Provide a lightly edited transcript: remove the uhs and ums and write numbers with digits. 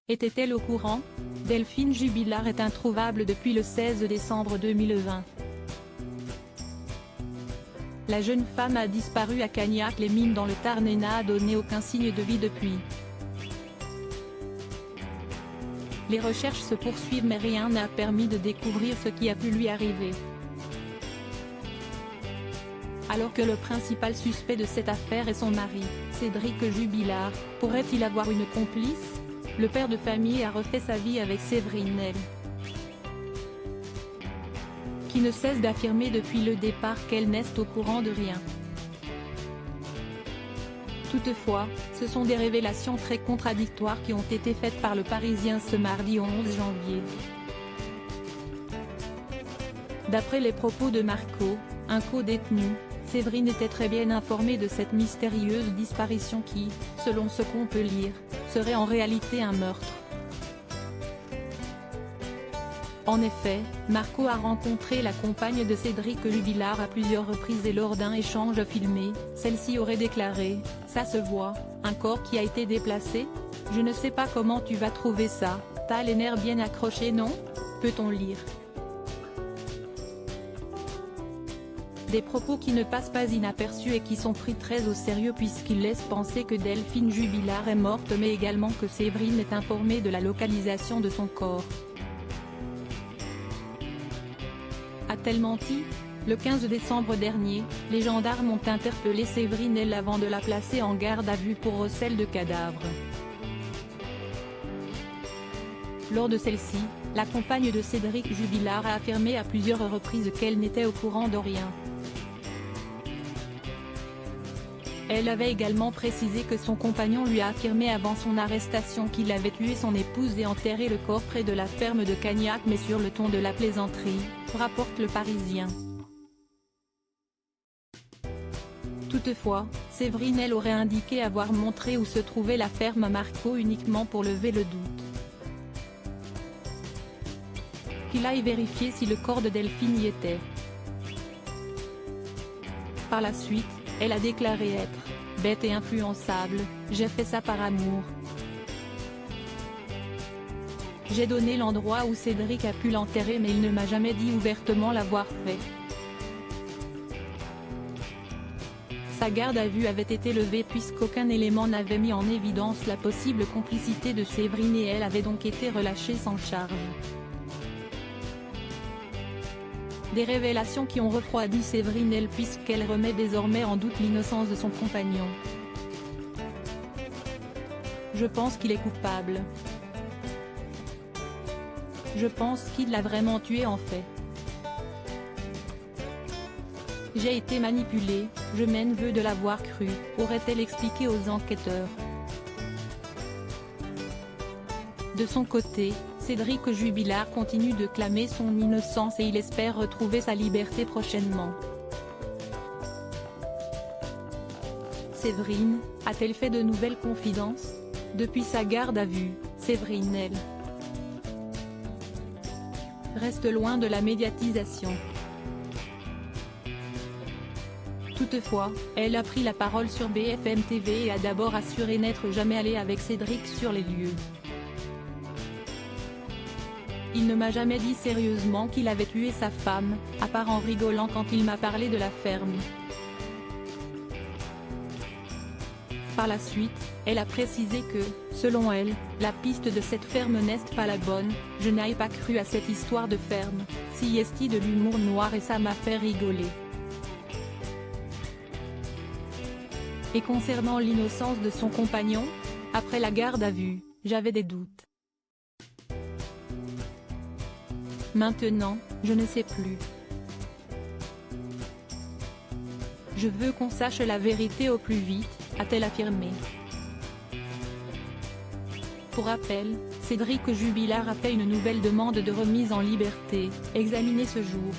Était-elle au courant? Delphine Jubilard est introuvable depuis le 16 décembre 2020. La jeune femme a disparu à Cagnac-les-Mines dans le Tarn et n'a donné aucun signe de vie depuis. Les recherches se poursuivent mais rien n'a permis de découvrir ce qui a pu lui arriver. Alors que le principal suspect de cette affaire est son mari, Cédric Jubilard, pourrait-il avoir une complice? Le père de famille a refait sa vie avec Séverine L, qui ne cesse d'affirmer depuis le départ qu'elle n'est au courant de rien. Toutefois, ce sont des révélations très contradictoires qui ont été faites par le Parisien ce mardi 11 janvier. D'après les propos de Marco, un co-détenu, Séverine était très bien informée de cette mystérieuse disparition qui, selon ce qu'on peut lire, serait en réalité un meurtre. En effet, Marco a rencontré la compagne de Cédric Jubilard à plusieurs reprises et lors d'un échange filmé, celle-ci aurait déclaré « Ça se voit, un corps qui a été déplacé? Je ne sais pas comment tu vas trouver ça, t'as les nerfs bien accrochés non ?» peut-on lire. Des propos qui ne passent pas inaperçus et qui sont pris très au sérieux puisqu'ils laissent penser que Delphine Jubilard est morte mais également que Séverine est informée de la localisation de son corps. A-t-elle menti? Le 15 décembre dernier, les gendarmes ont interpellé Séverine L avant de la placer en garde à vue pour recel de cadavre. Lors de celle-ci, la compagne de Cédric Jubilard a affirmé à plusieurs reprises qu'elle n'était au courant de rien. Elle avait également précisé que son compagnon lui a affirmé avant son arrestation qu'il avait tué son épouse et enterré le corps près de la ferme de Cagnac mais sur le ton de la plaisanterie, rapporte le Parisien. Toutefois, Séverine L aurait indiqué avoir montré où se trouvait la ferme à Marco uniquement pour lever le doute. Qu'il aille vérifier si le corps de Delphine y était. Par la suite, elle a déclaré être « bête et influençable, j'ai fait ça par amour. J'ai donné l'endroit où Cédric a pu l'enterrer mais il ne m'a jamais dit ouvertement l'avoir fait. » Sa garde à vue avait été levée puisqu'aucun élément n'avait mis en évidence la possible complicité de Séverine et elle avait donc été relâchée sans charge. Des révélations qui ont refroidi Séverine L puisqu'elle remet désormais en doute l'innocence de son compagnon. Je pense qu'il est coupable. Je pense qu'il l'a vraiment tué en fait. J'ai été manipulée, je m'en veux de l'avoir cru, aurait-elle expliqué aux enquêteurs. De son côté, Cédric Jubilard continue de clamer son innocence et il espère retrouver sa liberté prochainement. Séverine, a-t-elle fait de nouvelles confidences? Depuis sa garde à vue, Séverine L reste loin de la médiatisation. Toutefois, elle a pris la parole sur BFM TV et a d'abord assuré n'être jamais allée avec Cédric sur les lieux. Il ne m'a jamais dit sérieusement qu'il avait tué sa femme, à part en rigolant quand il m'a parlé de la ferme. Par la suite, elle a précisé que, selon elle, la piste de cette ferme n'est pas la bonne, je n'ai pas cru à cette histoire de ferme, si est de l'humour noir et ça m'a fait rigoler. Et concernant l'innocence de son compagnon, après la garde à vue, j'avais des doutes. Maintenant, je ne sais plus. Je veux qu'on sache la vérité au plus vite, a-t-elle affirmé. Pour rappel, Cédric Jubilard a fait une nouvelle demande de remise en liberté, examinée ce jour.